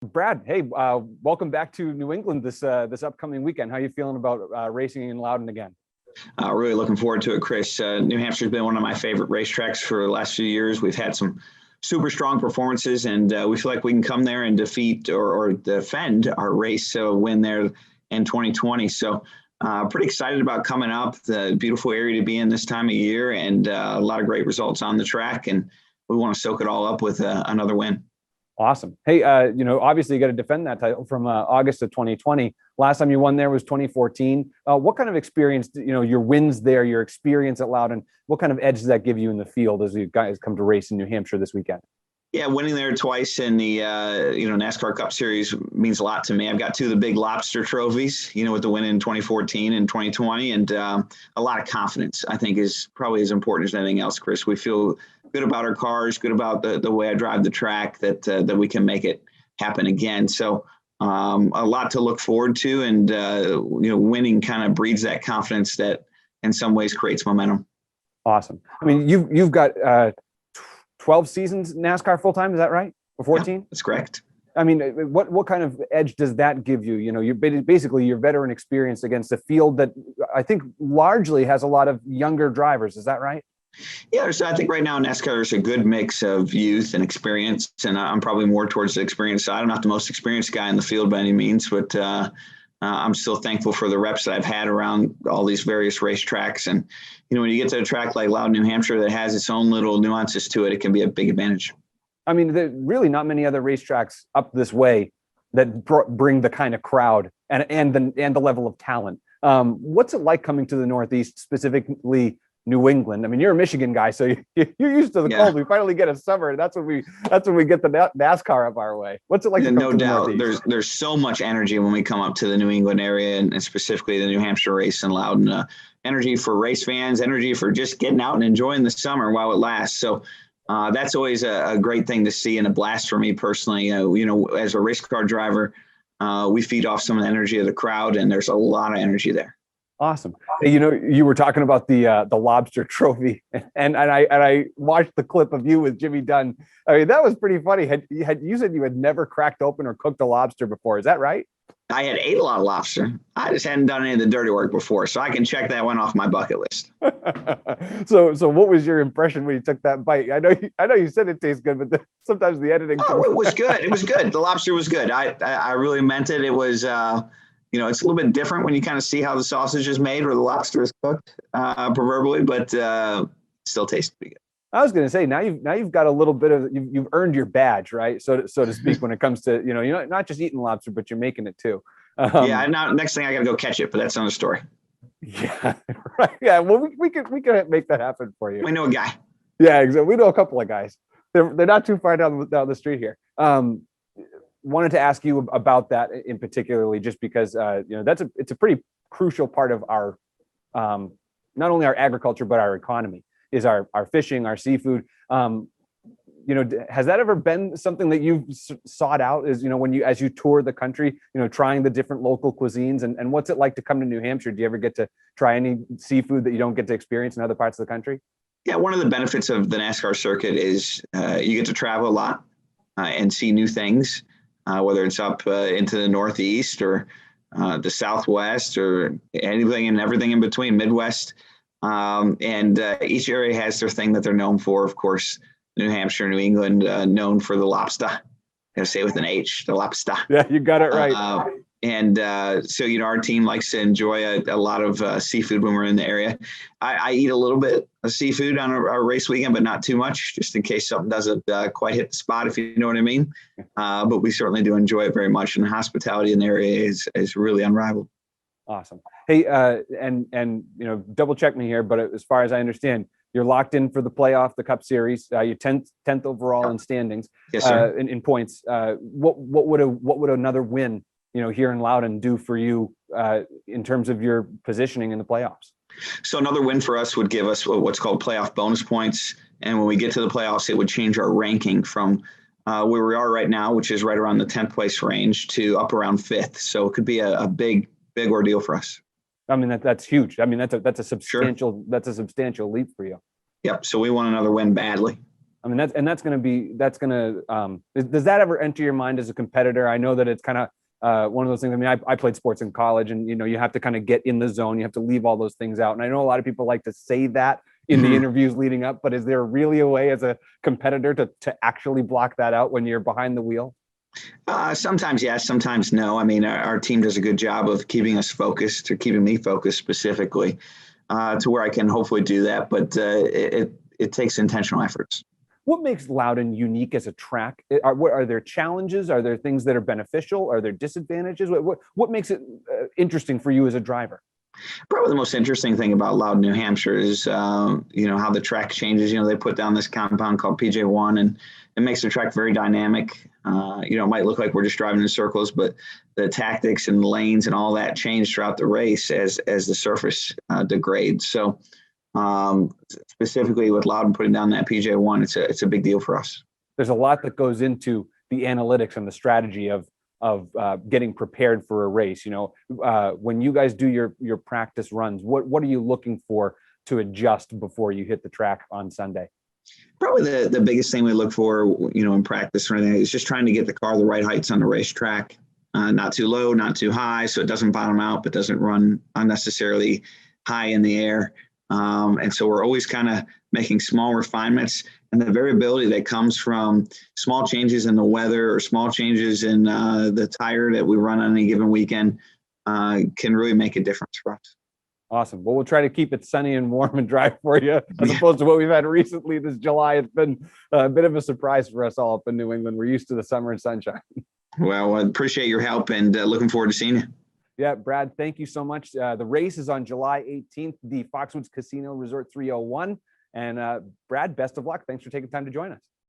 Brad, hey, welcome back to New England this upcoming weekend. How are you feeling about racing in Loudon again? Really looking forward to it, Chris. New Hampshire's been one of my favorite racetracks for the last few years. We've had some super strong performances, and we feel like we can come there and defeat or defend our race win there in 2020. So pretty excited about coming up. The beautiful area to be in this time of year, and a lot of great results on the track, and we want to soak it all up with another win. Awesome. Hey, obviously you got to defend that title from August of 2020. Last time you won there was 2014. What kind of experience, your wins there, your experience at Loudon, what kind of edge does that give you in the field as you guys come to race in New Hampshire this weekend? Yeah, winning there twice in the NASCAR Cup Series means a lot to me. I've got two of the big lobster trophies, with the win in 2014 and 2020, and a lot of confidence, I think, is probably as important as anything else, Chris. We feel good about our cars, good about the way I drive the track, that we can make it happen again. So a lot to look forward to, and winning kind of breeds that confidence that in some ways creates momentum. Awesome. I mean, you've got 12 seasons NASCAR full time, is that right? Or 14? Yeah, that's correct. I mean, what kind of edge does that give you? You're basically your veteran experience against a field that I think largely has a lot of younger drivers. Is that right? Yeah, so I think right now NASCAR is a good mix of youth and experience, and I'm probably more towards the experience side. I'm not the most experienced guy in the field by any means, but I'm still thankful for the reps that I've had around all these various racetracks. And, when you get to a track like Loudon, New Hampshire, that has its own little nuances to it, it can be a big advantage. I mean, there's really not many other racetracks up this way that bring the kind of crowd and the level of talent. What's it like coming to the Northeast, specifically New England? I mean, you're a Michigan guy, so you're used to the cold. We finally get a summer. That's when we get the NASCAR up our way. What's it like? Yeah, no doubt. There's so much energy when we come up to the New England area, and specifically the New Hampshire race in Loudon. Energy for race fans, energy for just getting out and enjoying the summer while it lasts. So that's always a great thing to see, and a blast for me personally. As a race car driver, we feed off some of the energy of the crowd, and there's a lot of energy there. Awesome. Hey, you were talking about the lobster trophy, and I watched the clip of you with Jimmy Dunn. I mean, that was pretty funny. You said you had never cracked open or cooked a lobster before. Is that right? I had ate a lot of lobster. I just hadn't done any of the dirty work before, so I can check that one off my bucket list. So what was your impression when you took that bite? I know you said it tastes good, but sometimes the editing. Oh, it was good. It was good. The lobster was good. I really meant it. It was. It's a little bit different when you kind of see how the sausage is made or the lobster is cooked, proverbially, but still tastes pretty good. I was going to say, now you've got a little bit of, you've earned your badge, right? So to speak, when it comes to, you're not just eating lobster, but you're making it too. Now next thing I got to go catch it, but that's another story. Yeah. Right. Yeah. Well, we could make that happen for you. We know a guy. Yeah. Exactly. We know a couple of guys. They're not too far down the street here. Wanted to ask you about that in particularly, just because, it's a pretty crucial part of our, not only our agriculture, but our economy. Is our fishing, our seafood. Has that ever been something that you've sought out? Is, as you tour the country, trying the different local cuisines, and what's it like to come to New Hampshire? Do you ever get to try any seafood that you don't get to experience in other parts of the country? Yeah, one of the benefits of the NASCAR circuit is you get to travel a lot and see new things, whether it's up into the Northeast or the Southwest or anything and everything in between, Midwest. And each area has their thing that they're known for. Of course, New Hampshire, New England, known for the lobster. I gotta say it with an H, the lobster. Yeah, you got it right. So, our team likes to enjoy a lot of seafood when we're in the area. I eat a little bit of seafood on a race weekend, but not too much, just in case something doesn't quite hit the spot, if you know what I mean. But we certainly do enjoy it very much. And the hospitality in the area is really unrivaled. Awesome. Hey, and double check me here, but as far as I understand, you're locked in for the playoff, the Cup Series. You're 10th overall in standings. Yes, sir. In points. What would another win, here in Loudon do for you in terms of your positioning in the playoffs? So another win for us would give us what's called playoff bonus points, and when we get to the playoffs, it would change our ranking from where we are right now, which is right around the 10th place range, to up around 5th. So it could be a big ordeal for us. I mean, that's huge. I mean, that's a substantial leap for you. Yep. So we want another win badly. I mean, that's going to does that ever enter your mind as a competitor? I know that it's kind of one of those things. I mean, I played sports in college, and you have to kind of get in the zone. You have to leave all those things out. And I know a lot of people like to say that in the interviews leading up, but is there really a way as a competitor to actually block that out when you're behind the wheel? Sometimes yes, sometimes no. I mean, our team does a good job of keeping us focused, or keeping me focused specifically, to where I can hopefully do that. But it takes intentional efforts. What makes Loudon unique as a track? Are there challenges? Are there things that are beneficial? Are there disadvantages? What makes it interesting for you as a driver? Probably the most interesting thing about Loudon, New Hampshire is, how the track changes. They put down this compound called PJ1, and it makes the track very dynamic. It might look like we're just driving in circles, but the tactics and lanes and all that change throughout the race as the surface degrades. So specifically with Loudon putting down that PJ1, it's a big deal for us. There's a lot that goes into the analytics and the strategy of getting prepared for a race. When you guys do your practice runs, what are you looking for to adjust before you hit the track on Sunday? Probably the biggest thing we look for, in practice or anything, is just trying to get the car the right heights on the racetrack, not too low, not too high, so it doesn't bottom out, but doesn't run unnecessarily high in the air. And so we're always kind of making small refinements, and the variability that comes from small changes in the weather or small changes in the tire that we run on any given weekend can really make a difference for us. Awesome. Well, we'll try to keep it sunny and warm and dry for you, as opposed to what we've had recently this July. It's been a bit of a surprise for us all up in New England. We're used to the summer and sunshine. Well, I appreciate your help, and looking forward to seeing you. Yeah, Brad, thank you so much. The race is on July 18th, the Foxwoods Casino Resort 301. And Brad, best of luck. Thanks for taking time to join us.